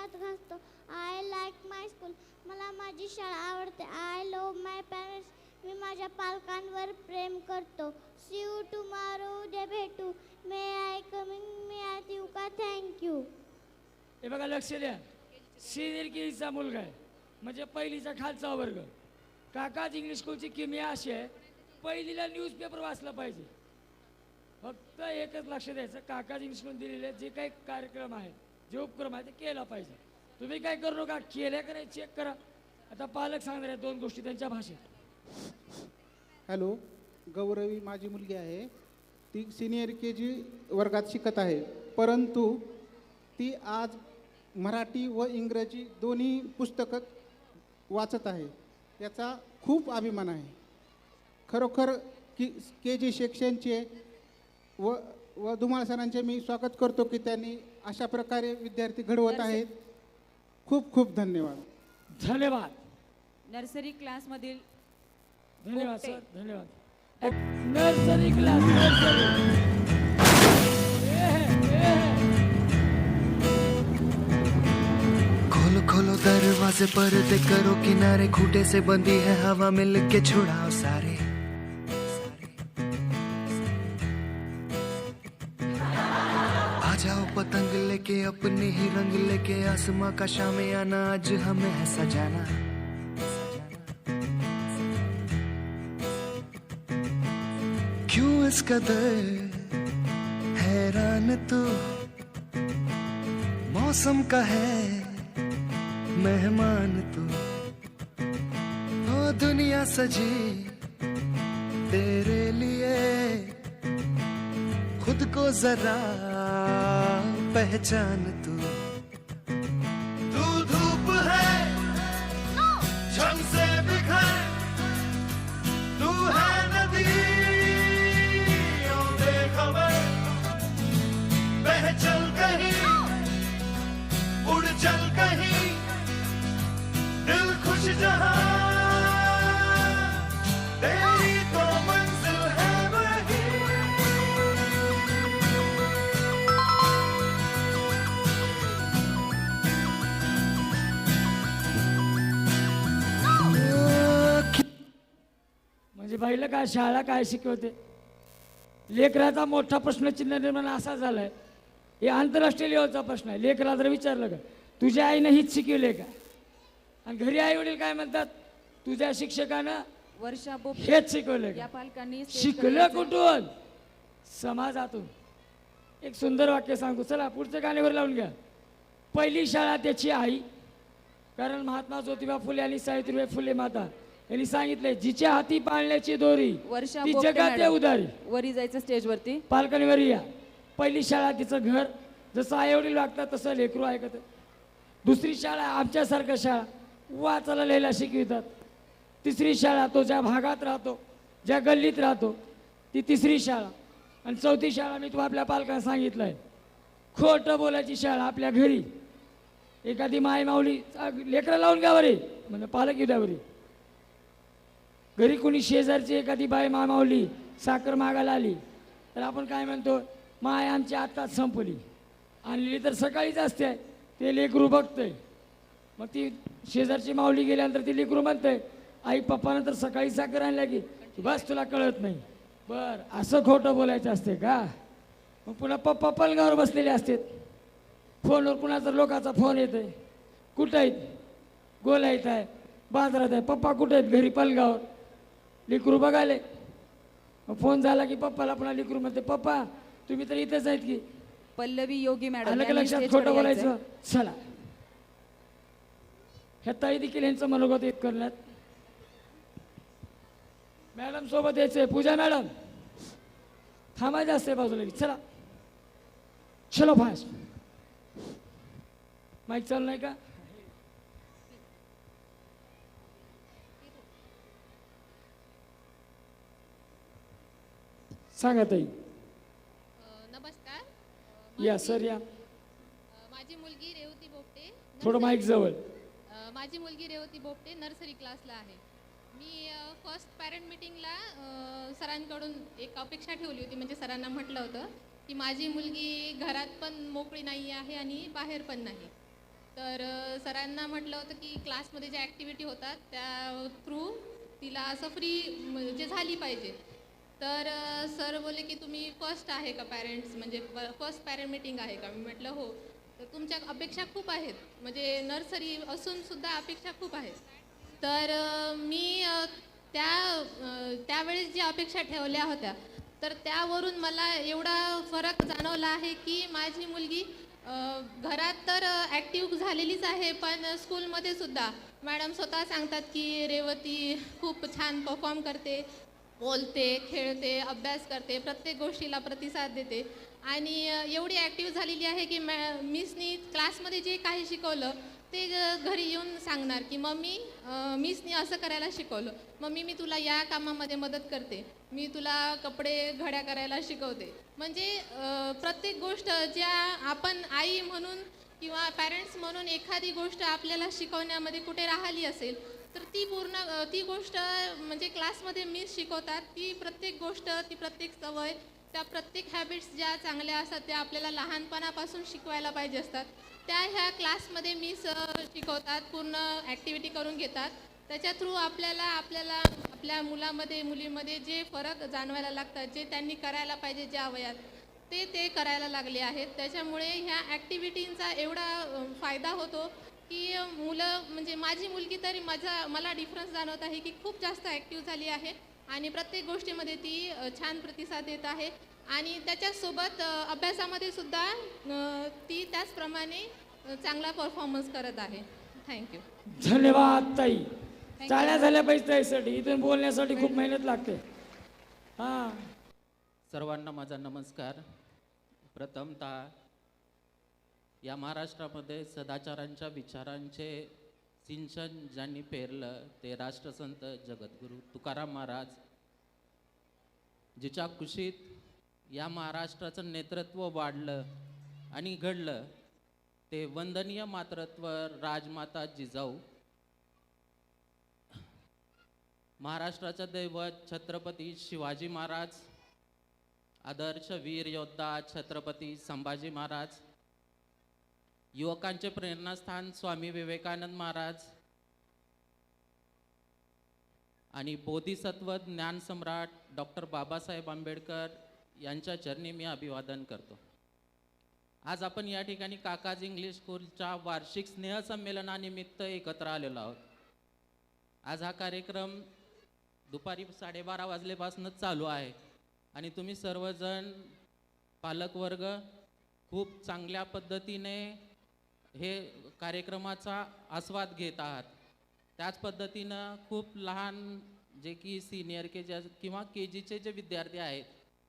दात घासतो. I like my school. मला माझी शाळा आवडते. I love my parents. मी माझ्या पालकांवर प्रेम करतो. See you tomorrow. उद्या भेटू. May I coming. May I येऊ का? थँक्यू. हे बघा लक्ष द्या. सिनियर केजीचा मुलगा आहे म्हणजे पहिलीचा खालचा वर्ग. काकाज इंग्लिश स्कूलची किमया अशी आहे, पहिलीला न्यूजपेपर वाचलं पाहिजे. फक्त एकच लक्ष द्यायचं, काकाज इंग्लिश स्कूल दिलेले जे काही कार्यक्रम आहे, जे उपक्रम आहे ते केला पाहिजे. तुम्ही काय करू नका, केल्या का नाही चेक करा. आता पालक सांगणार आहे 2 गोष्टी त्यांच्या भाषेत. हॅलो, गौरवी माझी मुलगी आहे. ती सिनियर KG वर्गात शिकत आहे, परंतु ती आज मराठी व इंग्रजी दोन्ही पुस्तकं वाचत आहे. याचा खूप अभिमान आहे. खरोखर KG सेक्शनचे व धुमाळ सरांचे मी स्वागत करतो की त्यांनी अशा प्रकारे विद्यार्थी घडवत आहेत. खूप खूप धन्यवाद. धन्यवाद. नर्सरी क्लासमधील धन्यवाद सर, धन्यवाद. Nursery class, nursery. खोलो खोलो दरवाजे पर्दे करो किनारे, खूटे से बंदी है हवा मिल के छुड़ाओ सारे. आ जाओ पतंग लेके अपने ही रंग लेके, आसमां का शामे आना आज हमें है सजाना. क्यों इस कदर हैरान तू, मौसम का है मेहमान तू. ओ दुनिया सजी तेरे लिए, खुद को जरा पहचान तू. तू धूप है झंग से बिखर, तू है नदी बेखबर, बह चल कहीं उड़ चल कहीं, दिल खुश जहां तेरी तो मंजिल है वही. म्हणजे पाहिलं का शाळा काय शिकवते. लेकराचा मोठा प्रश्नचिन्ह निर्माण असा झालाय, हे आंतरराष्ट्रीय लेवलचा प्रश्न आहे. लेकराला जर विचारलं का तुझ्या आईनं हीच शिकवले का, आणि घरी आई वडील काय म्हणतात, तुझ्या शिक्षकानं वर्षा हेच शिकवले या का. पालकांनी शिकलं कुठून? समाजातून. एक सुंदर वाक्य सांगतो, चला पुढचं गाण्यावर लावून घ्या. पहिली शाळा त्याची आई, कारण महात्मा ज्योतिबा फुले आणि सावित्रीबाई फुले माता यांनी सांगितले, जिच्या हाती पाळण्याची दोरी वर्षा ती बोबडे जगात मॅडम. उदारी. वरी जायचं स्टेजवरती. पालकांनी वरी या. पहिली शाळा तिचं घर, जसं आई वडील वागतात तसं लेकरू ऐकत. दुसरी शाळा आमच्यासारखं शाळा, वाचायला लिहायला शिकवितात. तिसरी शाळा तो ज्या भागात राहतो, ज्या गल्लीत राहतो, ती तिसरी शाळा. आणि चौथी शाळा मी तुम्हाला आपल्या पालकांना सांगितलं आहे, खोटं बोलायची शाळा आपल्या घरी. एखादी माय माऊली लेकरं लावून घ्या वरी, म्हणजे पालक येऊ द्या वरी. घरी कोणी शेजारची एखादी बाई माय माऊली साखर मागायला आली तर आपण काय म्हणतो, माय आमची आत्ताच संपली. आणलेली तर सकाळीच असते, ते लेकरू बघतंय. मग ती शेजारची माऊली गेल्यानंतर ती लेकरू म्हणतंय, आई पप्पानं तर सकाळी साखर आणल्या की, बस तुला कळत नाही. बर, असं खोटं बोलायचं असते का? मग पुन्हा पप्पा पलंगावर बसलेले असतात, फोनवर कुणाचा लोकाचा फोन येत आहे, कुठं आहेत, गोला येत आहे, बाजारात आहे, पप्पा कुठे आहेत, घरी पलंगावर. लेकरू बघाले, मग फोन झाला की पप्पाला पुन्हा लेकरू म्हणते, पप्पा तुम्ही तर इथेच आहेत की. पल्लवी योगी मॅडम आलं का यांनी लक्षात, स्टेजवर खोटं बोलायचं. यायचंय. चला, ह्या ताई देखील यांचं मनोगत एक करण्यात. मॅडम सोबत यायचंय, पूजा मॅडम थांबायचं असते बाजूला की. चला चलो फास्ट. माईक चालू नाही का? सांगा ताई. नमस्कार. या सर या. माझी मुलगी रेवती बोपटे. थोडं माईक जवळ. माझी मुलगी रेवती बोपटे नर्सरी क्लासला आहे. मी फर्स्ट पॅरेंट मीटिंगला सरांकडून एक अपेक्षा ठेवली होती, म्हणजे सरांना म्हटलं होतं की माझी मुलगी घरात पण मोकळी नाही आहे आणि बाहेर पण नाही. तर सरांना म्हटलं होतं की क्लासमध्ये ज्या ॲक्टिव्हिटी होतात त्या थ्रू तिला असं फ्री म्हणजे झाली पाहिजे. तर सर बोलले की तुम्ही फर्स्ट आहे का पॅरेंट्स, म्हणजे फर्स्ट पॅरेंट मीटिंग आहे का? मी म्हटलं हो. तर तुमच्या अपेक्षा खूप आहेत, म्हणजे नर्सरी असूनसुद्धा अपेक्षा खूप आहेत. तर मी त्यावेळेस ज्या अपेक्षा ठेवल्या होत्या तर त्यावरून मला एवढा फरक जाणवला आहे की माझी मुलगी घरात तर ॲक्टिव्ह झालेलीच आहे, पण स्कूलमध्ये सुद्धा मॅडम स्वतः सांगतात की रेवती खूप छान परफॉर्म करते, बोलते, खेळते, अभ्यास करते, प्रत्येक गोष्टीला प्रतिसाद देते आणि एवढी ॲक्टिव्ह झालेली आहे की मिसनी क्लासमध्ये जे काही शिकवलं ते घरी येऊन सांगणार की मम्मी मिसनी असं करायला शिकवलं, मम्मी मी तुला या कामामध्ये मदत करते, मी तुला कपडे घड्या करायला शिकवते. म्हणजे प्रत्येक गोष्ट ज्या आपण आई म्हणून किंवा पॅरेंट्स म्हणून एखादी गोष्ट आपल्याला शिकवण्यामध्ये कुठे राहिली असेल तर ती गोष्ट म्हणजे क्लासमध्ये मिस शिकवतात. ती प्रत्येक गोष्ट, ती प्रत्येक सवय, त्या प्रत्येक हॅबिट्स ज्या चांगल्या असतात त्या आपल्याला लहानपणापासून शिकवायला पाहिजे असतात, त्या ह्या क्लासमध्ये मिस शिकवतात, पूर्ण ॲक्टिव्हिटी करून घेतात. त्याच्या थ्रू आपल्याला आपल्या मुलामध्ये मुलीमध्ये जे फरक जाणवायला लागतात, जे त्यांनी करायला पाहिजे ज्या वयात ते करायला लागले आहेत. त्याच्यामुळे ह्या ॲक्टिव्हिटींचा एवढा फायदा होतो की मुलं म्हणजे माझी मुलगी तरी मला डिफरन्स जाणवत आहे की खूप जास्त ॲक्टिव्ह झाली आहे आणि प्रत्येक गोष्टीमध्ये ती छान प्रतिसाद देत आहे आणि त्याच्यासोबत अभ्यासामध्ये सुद्धा ती त्याचप्रमाणे चांगला परफॉर्मन्स करत आहे. थँक्यू. धन्यवाद ताई. चाल्या झाल्या पाहिजे त्यासाठी, इथून बोलण्यासाठी खूप मेहनत लागते. हां, सर्वांना माझा नमस्कार. प्रथमतः या महाराष्ट्रामध्ये सदाचारांच्या विचारांचे सिंचन ज्यांनी पेरलं ते राष्ट्रसंत जगद्गुरू तुकाराम महाराज, जिच्या कुशीत या महाराष्ट्राचं नेतृत्व वाढलं आणि घडलं, ते वंदनीय मातृत्व राजमाता जिजाऊ, महाराष्ट्राचं दैवत छत्रपती शिवाजी महाराज, आदर्श वीर योद्धा छत्रपती संभाजी महाराज, युवकांचे प्रेरणास्थान स्वामी विवेकानंद महाराज आणि बोधिसत्व ज्ञानसम्राट डॉक्टर बाबासाहेब आंबेडकर यांच्या चरणी मी अभिवादन करतो. आज आपण या ठिकाणी काकाज इंग्लिश स्कूलच्या वार्षिक स्नेहसंमेलनानिमित्त एकत्र आलेलो आहोत. आज हा कार्यक्रम दुपारी 12:30 वाजल्यापासून चालू आहे आणि तुम्ही सर्वजण पालकवर्ग खूप चांगल्या पद्धतीने हे कार्यक्रमाचा आस्वाद घेत आहात. त्याच पद्धतीनं खूप लहान जे की सिनियर के जे किंवा KGचे जे विद्यार्थी आहेत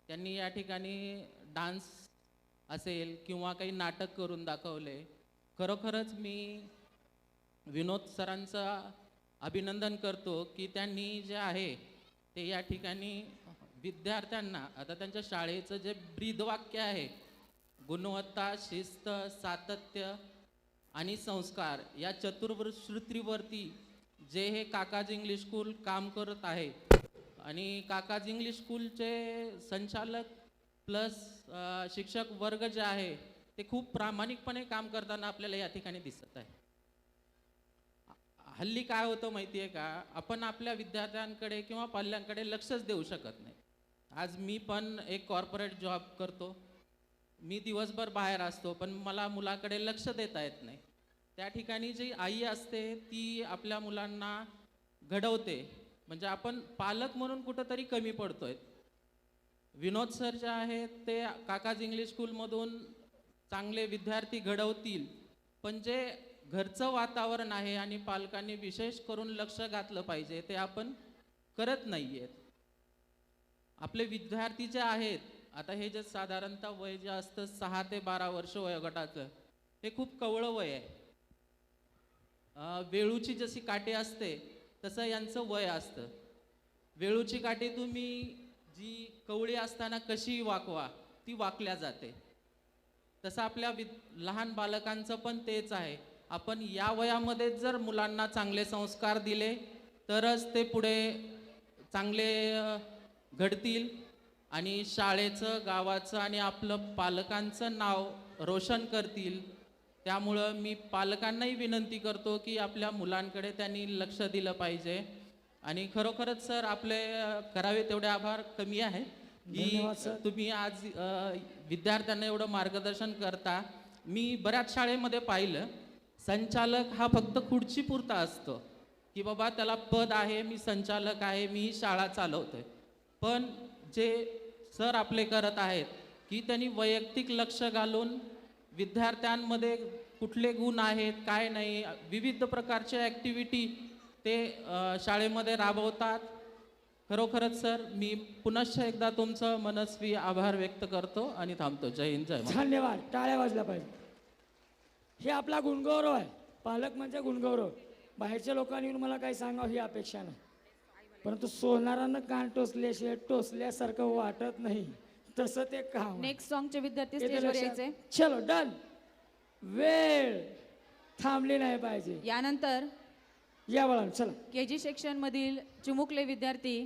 त्यांनी या ठिकाणी डान्स असेल किंवा काही नाटक करून दाखवले. खरोखरच मी विनोद सरांचं अभिनंदन करतो की त्यांनी जे आहे ते या ठिकाणी विद्यार्थ्यांना, आता त्यांच्या शाळेचं जे ब्रीदवाक्य आहे गुणवत्ता, शिस्त, सातत्य आणि संस्कार या चतुर्श्रुतीवरती जे हे काकाज इंग्लिश स्कूल काम करत आहे आणि काकाज इंग्लिश स्कूलचे संचालक प्लस शिक्षक वर्ग जे आहे ते खूप प्रामाणिकपणे काम करताना आपल्याला या ठिकाणी दिसत आहे. हल्ली काय होतं माहिती आहे का, आपण आपल्या विद्यार्थ्यांकडे किंवा पाल्यांकडे लक्षच देऊ शकत नाही. आज मी पण एक कॉर्पोरेट जॉब करतो, मी दिवसभर बाहेर असतो, पण मला मुलाकडे लक्ष देता येत नाही. त्या ठिकाणी जी आई असते ती आपल्या मुलांना घडवते, म्हणजे आपण पालक म्हणून कुठंतरी कमी पडतोय. विनोद सर जे आहेत ते काकाज इंग्लिश स्कूलमधून चांगले विद्यार्थी घडवतील, पण जे घरचं वातावरण आहे आणि पालकांनी विशेष करून लक्ष घातलं पाहिजे ते आपण करत नाही आहेत. आपले विद्यार्थी जे आहेत, आता हे जे साधारणतः वय जे असतं 6 ते 12 वर्ष वयोगटाचं, हे खूप कवळं वय आहे. वेळूची जशी काठी असते तसं यांचं वय असतं. वेळूची काठी तुम्ही जी कवळी असताना कशी वाकवा ती वाकल्या जाते, तसं आपल्या लहान बालकांचं पण तेच आहे. आपण या वयामध्ये जर मुलांना चांगले संस्कार दिले तरच ते पुढे चांगले घडतील आणि शाळेचं, गावाचं आणि आपलं पालकांचं नाव रोशन करतील. त्यामुळं मी पालकांनाही विनंती करतो की आपल्या मुलांकडे त्यांनी लक्ष दिलं पाहिजे. आणि खरोखरच सर आपले करावे तेवढे आभार कमी आहे की धन्यवाद सर. तुम्ही आज विद्यार्थ्यांना एवढं मार्गदर्शन करता. मी बऱ्याच शाळेमध्ये पाहिलं संचालक हा फक्त खुर्ची पुरता असतो की बाबा त्याला पद आहे, मी संचालक आहे, मी ही शाळा चालवतोय. पण जे सर आपले करत आहेत की त्यांनी वैयक्तिक लक्ष घालून विद्यार्थ्यांमध्ये कुठले गुण आहेत काय नाही विविध प्रकारच्या ॲक्टिव्हिटी ते शाळेमध्ये राबवतात. खरोखरच सर मी पुनश्च एकदा तुमचं मनस्वी आभार व्यक्त करतो आणि थांबतो. जय हिंद जय महाराष्ट्र. धन्यवाद. टाळ्या वाजल्या पाहिजे. हे आपला गुणगौरव आहे. पालक म्हणजे गुणगौरव. बाहेरच्या लोकांनी येऊन मला काही सांगावं ही अपेक्षा नाही, परंतु सोनारानं कान टोचल्याशिवाय टोचल्यासारखं वाटत नाही तसं ते काम. नेक्स्ट सॉन्गचे विद्यार्थी येते स्टेजवर लक्षात? यायचे. चलो डन. वेळ थांबली नाही पाहिजे. यानंतर या वळण चला. KG सेक्शन मधील चिमुकले विद्यार्थी